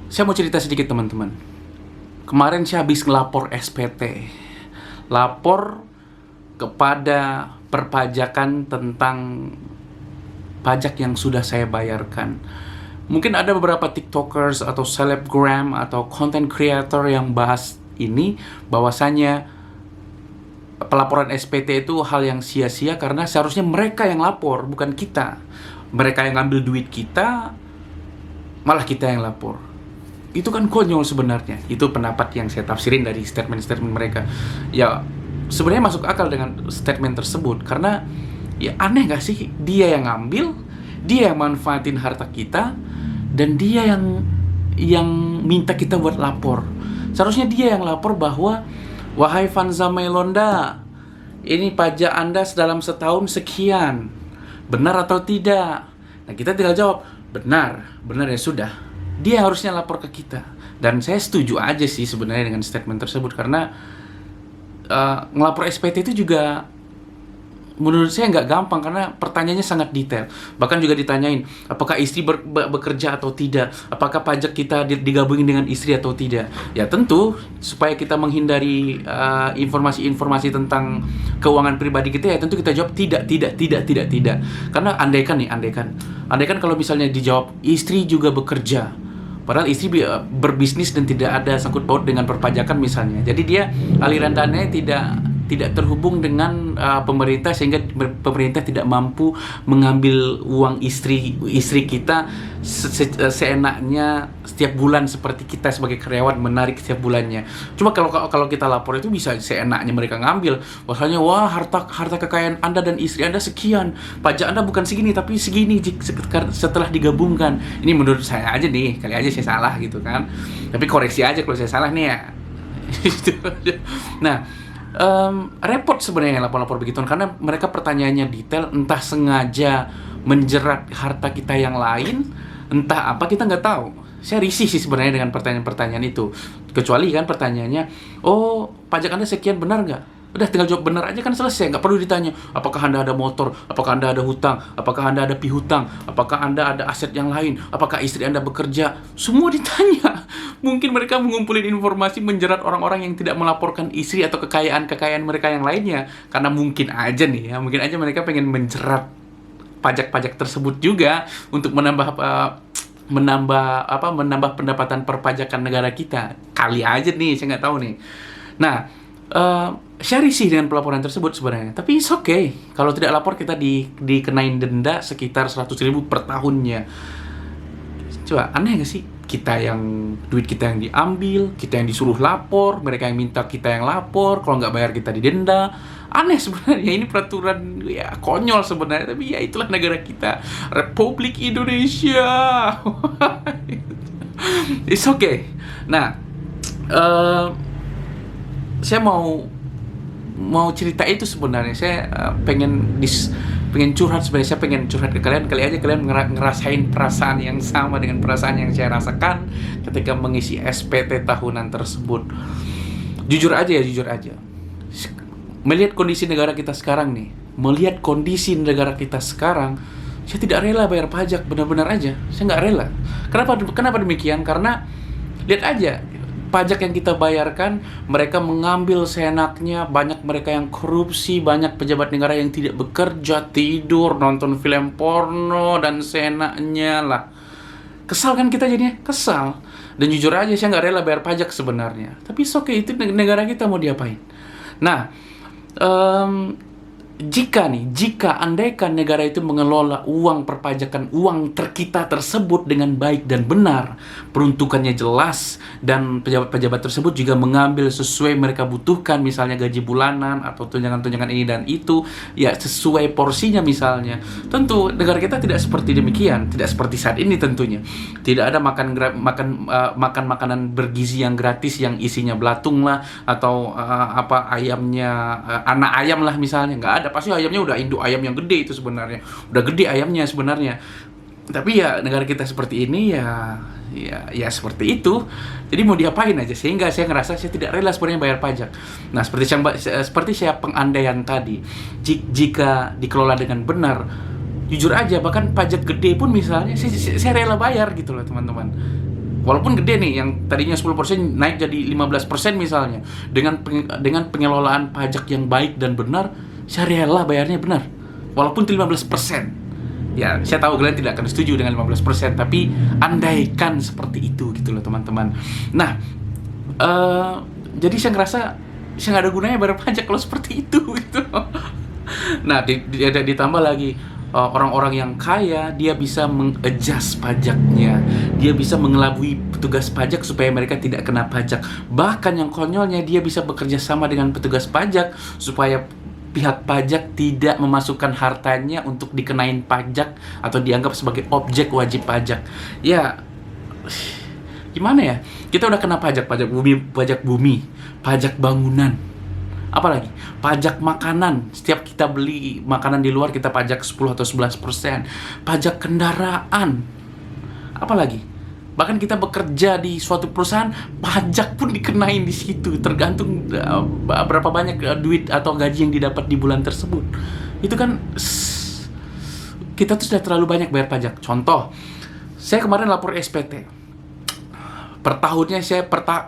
Saya mau cerita sedikit teman-teman. Kemarin saya habis ngelapor SPT. Lapor kepada perpajakan tentang pajak yang sudah saya bayarkan. Mungkin ada beberapa TikTokers atau selebgram atau content creator yang bahas ini, bahwasanya pelaporan SPT itu hal yang sia-sia karena seharusnya mereka yang lapor, bukan kita. Mereka yang ngambil duit kita, malah kita yang lapor. Itu kan konyol sebenarnya. Itu pendapat yang saya tafsirin dari statement-statement mereka. Ya, sebenarnya masuk akal dengan statement tersebut. Karena, ya aneh gak sih? Dia yang ngambil, dia yang manfaatin harta kita, dan dia yang minta kita buat lapor. Seharusnya dia yang lapor bahwa, wahai Vanza Melonda, ini pajak Anda dalam setahun sekian. Benar atau tidak? Nah, kita tinggal jawab, benar ya sudah. Dia harusnya lapor ke kita. Dan saya setuju aja sih sebenarnya dengan statement tersebut. Karena ngelapor SPT itu juga menurut saya nggak gampang, karena pertanyaannya sangat detail. Bahkan juga ditanyain, apakah istri bekerja atau tidak, apakah pajak kita digabungin dengan istri atau tidak. Ya tentu, supaya kita menghindari informasi-informasi tentang keuangan pribadi kita, ya tentu kita jawab tidak. Karena andaikan kalau misalnya dijawab istri juga bekerja, padahal istri berbisnis dan tidak ada sangkut paut dengan perpajakan misalnya. Jadi dia aliran dananya tidak terhubung dengan pemerintah, sehingga pemerintah tidak mampu mengambil uang istri kita seenaknya setiap bulan, seperti kita sebagai karyawan menarik setiap bulannya. Cuma kalau kita lapor itu bisa seenaknya mereka ngambil. Bahwasanya, wah, harta kekayaan Anda dan istri Anda sekian, pajak Anda bukan segini tapi segini setelah digabungkan. Ini menurut saya aja nih, kali aja saya salah gitu kan. Tapi koreksi aja kalau saya salah nih ya. Nah, repot sebenarnya lapor-lapor begituan, karena mereka pertanyaannya detail, entah sengaja menjerat harta kita yang lain, entah apa, kita nggak tahu. Saya risih sih sebenarnya dengan pertanyaan-pertanyaan itu. Kecuali kan pertanyaannya, oh, pajak Anda sekian, benar nggak? Udah tinggal jawab benar aja kan selesai, nggak perlu ditanya apakah Anda ada motor, apakah Anda ada hutang, apakah Anda ada pihutang, apakah Anda ada aset yang lain, apakah istri Anda bekerja. Semua ditanya. Mungkin mereka mengumpulin informasi menjerat orang-orang yang tidak melaporkan istri atau kekayaan mereka yang lainnya. Karena mungkin aja nih ya, mungkin aja mereka pengen menjerat pajak-pajak tersebut juga untuk menambah pendapatan perpajakan negara kita. Kali aja nih, saya nggak tahu nih. Nah, saya risih dengan pelaporan tersebut sebenarnya. Tapi it's okay. Kalau tidak lapor, kita dikenain denda sekitar 100.000 per tahunnya. Coba, aneh nggak sih? Duit kita yang diambil, kita yang disuruh lapor, mereka yang minta kita yang lapor. Kalau nggak bayar, kita didenda. Aneh sebenarnya, ini peraturan ya konyol sebenarnya. Tapi ya itulah negara kita, Republik Indonesia. It's okay. Nah, saya mau cerita itu sebenarnya. Saya pengen curhat sebenarnya. Saya pengen curhat ke kalian. Kali aja kalian ngerasain perasaan yang sama dengan perasaan yang saya rasakan ketika mengisi SPT tahunan tersebut. Jujur aja. Melihat kondisi negara kita sekarang, saya tidak rela bayar pajak, benar-benar aja. Saya nggak rela. Kenapa demikian? Karena lihat aja, pajak yang kita bayarkan, mereka mengambil seenaknya. Banyak mereka yang korupsi, banyak pejabat negara yang tidak bekerja, tidur, nonton film porno, dan seenaknya lah. Kesal kan kita jadinya? Kesal. Dan jujur aja, saya nggak rela bayar pajak sebenarnya. Tapi oke, itu negara kita, mau diapain? Nah, jika andaikan negara itu mengelola uang perpajakan, uang kita tersebut dengan baik dan benar, peruntukannya jelas, dan pejabat-pejabat tersebut juga mengambil sesuai mereka butuhkan, misalnya gaji bulanan atau tunjangan-tunjangan ini dan itu, ya sesuai porsinya misalnya. Tentu negara kita tidak seperti demikian, tidak seperti saat ini tentunya. Tidak ada makan makanan bergizi yang gratis yang isinya belatung lah, atau ayamnya anak ayam lah misalnya. Nggak ada. Pasti ayamnya udah induk ayam yang gede itu sebenarnya. Udah gede ayamnya sebenarnya. Tapi ya negara kita seperti ini ya seperti itu. Jadi mau diapain aja, sehingga saya ngerasa saya tidak rela sebenarnya bayar pajak. Nah, seperti saya pengandaian tadi, jika dikelola dengan benar, jujur aja bahkan pajak gede pun misalnya saya rela bayar gitu loh teman-teman. Walaupun gede nih, yang tadinya 10% naik jadi 15% misalnya. Dengan pengelolaan pajak yang baik dan benar, saya rela bayarnya benar. Walaupun itu 15%. Ya, saya tahu kalian tidak akan setuju dengan 15%, tapi andaikan seperti itu gitu loh teman-teman. Nah, jadi saya ngerasa saya nggak ada gunanya bayar pajak kalau seperti itu gitu. Nah, ditambah lagi orang-orang yang kaya, dia bisa mengadjust pajaknya, dia bisa mengelabui petugas pajak supaya mereka tidak kena pajak. Bahkan yang konyolnya, dia bisa bekerja sama dengan petugas pajak supaya pihak pajak tidak memasukkan hartanya untuk dikenain pajak atau dianggap sebagai objek wajib pajak. Ya, gimana ya? Kita udah kena pajak bumi, pajak bangunan. Apalagi pajak makanan. Setiap kita beli makanan di luar kita pajak 10 atau 11%. Pajak kendaraan. Apalagi bahkan kita bekerja di suatu perusahaan, pajak pun dikenain di situ, tergantung berapa banyak duit atau gaji yang didapat di bulan tersebut. Itu kan kita tuh sudah terlalu banyak bayar pajak. Contoh, saya kemarin lapor SPT. Per tahunnya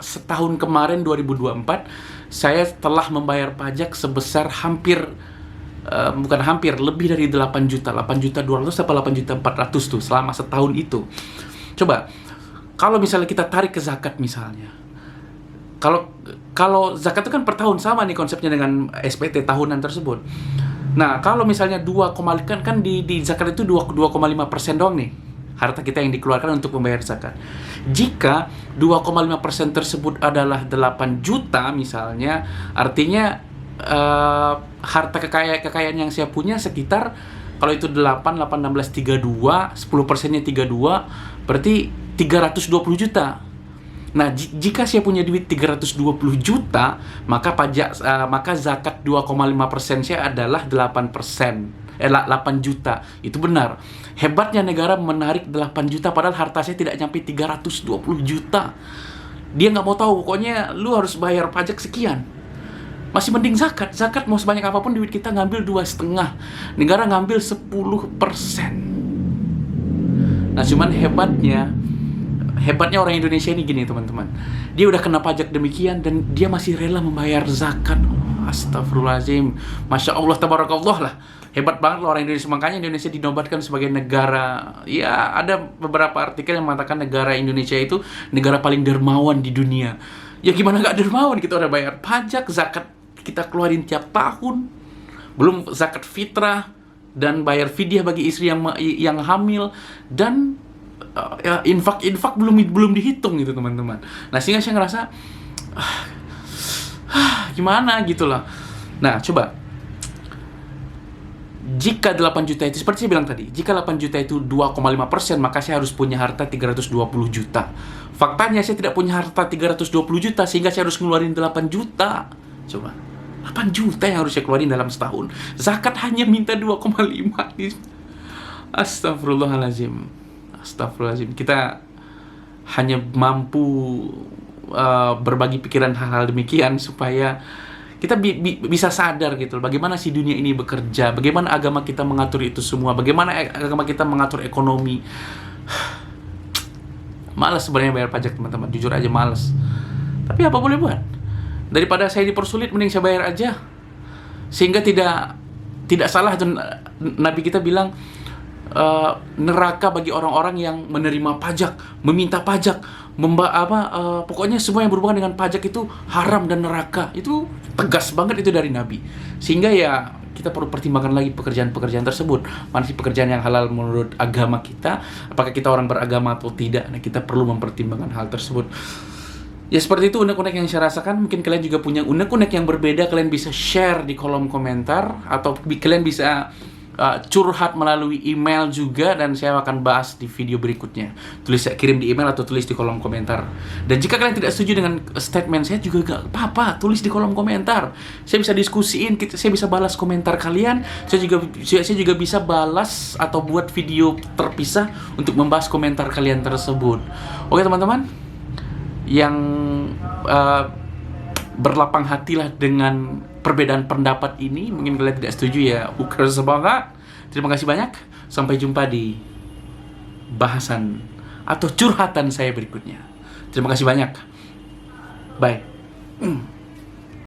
setahun kemarin 2024, saya telah membayar pajak sebesar lebih dari 8 juta, 8.200.000 apa 8.400.000 tuh selama setahun itu. Coba, kalau misalnya kita tarik ke zakat misalnya, kalau zakat itu kan per tahun, sama nih konsepnya dengan SPT tahunan tersebut. Nah, kalau misalnya kan di zakat itu 2,5% doang nih harta kita yang dikeluarkan untuk membayar zakat. Jika 2,5% tersebut adalah 8 juta misalnya, artinya harta kekayaan yang saya punya sekitar, kalau itu 8, 16, 32, 10%-nya 32, berarti 320 juta. Nah, jika saya punya duit 320 juta, maka zakat 2,5% saya adalah 8 juta. Itu benar. Hebatnya negara menarik 8 juta padahal harta saya tidak nyampe 320 juta. Dia nggak mau tahu, pokoknya lu harus bayar pajak sekian. Masih mending zakat. Zakat mau sebanyak apapun duit kita ngambil 2,5. Negara ngambil 10%. Nah, cuman hebatnya orang Indonesia ini gini teman-teman. Dia udah kena pajak demikian dan dia masih rela membayar zakat. Astagfirullahaladzim. Masya Allah, tabarakallah lah. Hebat banget loh orang Indonesia. Makanya Indonesia dinobatkan sebagai negara, ya ada beberapa artikel yang mengatakan negara Indonesia itu negara paling dermawan di dunia. Ya gimana gak dermawan, kita udah bayar pajak, zakat kita keluarin tiap tahun, belum zakat fitrah dan bayar fidyah bagi istri yang hamil, dan infak belum dihitung gitu teman-teman. Nah, sehingga saya ngerasa gimana gitu lah. Nah, coba jika 8 juta itu, seperti saya bilang tadi, jika 8 juta itu 2,5%, maka saya harus punya harta 320 juta. Faktanya saya tidak punya harta 320 juta, sehingga saya harus ngeluarin 8 juta. Coba, 8 juta yang harus saya keluarin dalam setahun. Zakat hanya minta 2,5. Astagfirullahaladzim. Kita hanya mampu berbagi pikiran hal-hal demikian supaya kita bisa sadar gitu, bagaimana sih dunia ini bekerja, bagaimana agama kita mengatur itu semua, bagaimana agama kita mengatur ekonomi. Malas sebenarnya bayar pajak teman-teman, jujur aja malas. Tapi apa boleh buat? Daripada saya dipersulit, mending saya bayar aja. Sehingga tidak salah itu Nabi kita bilang, neraka bagi orang-orang yang menerima pajak, meminta pajak, pokoknya semua yang berhubungan dengan pajak itu haram dan neraka. Itu tegas banget itu dari Nabi. Sehingga ya kita perlu pertimbangkan lagi pekerjaan-pekerjaan tersebut. Mana sih pekerjaan yang halal menurut agama kita? Apakah kita orang beragama atau tidak? Nah, kita perlu mempertimbangkan hal tersebut. Ya seperti itu unek-unek yang saya rasakan. Mungkin kalian juga punya unek-unek yang berbeda. Kalian bisa share di kolom komentar, atau kalian bisa curhat melalui email juga, dan saya akan bahas di video berikutnya. Kirim di email atau tulis di kolom komentar. Dan jika kalian tidak setuju dengan statement saya juga gak apa-apa, tulis di kolom komentar. Saya bisa diskusiin, saya bisa balas komentar kalian. Saya juga bisa balas atau buat video terpisah untuk membahas komentar kalian tersebut. Oke teman-teman, yang berlapang hatilah dengan perbedaan pendapat ini. Mungkin kalian tidak setuju, ya uker semangat. Terima kasih banyak. Sampai jumpa di bahasan atau curhatan saya berikutnya. Terima kasih banyak. Bye.